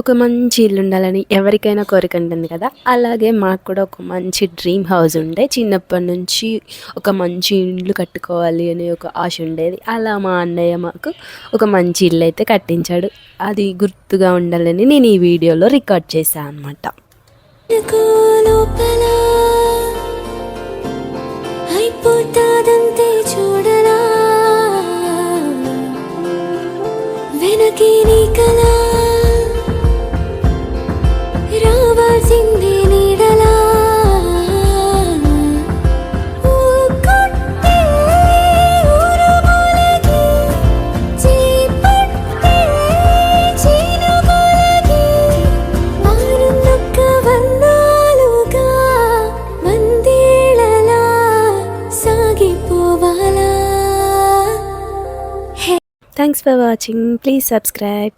ఒక మంచి ఇల్లు ఉండాలని ఎవరికైనా కోరిక ఉంటుంది కదా. అలాగే మాకు కూడా ఒక మంచి డ్రీమ్ హౌస్ ఉండే. చిన్నప్పటి నుంచి ఒక మంచి ఇల్లు కట్టుకోవాలి అనే ఒక ఆశ ఉండేది. అలా మా అన్నయ్య మాకు ఒక మంచి ఇల్లు అయితే కట్టించాడు. అది గుర్తుగా ఉండాలని నేను ఈ వీడియోలో రికార్డ్ చేశాను అనమాట. వెనకే నీ కలా రావాల్సిందే నీడలా కొట్టే ఊరుమూలకి చేపట్టే చినుకులకి మారునొక్క వందాలుగా వందేళ్లలా సాగిపోవాలా. Thanks for watching. Please subscribe.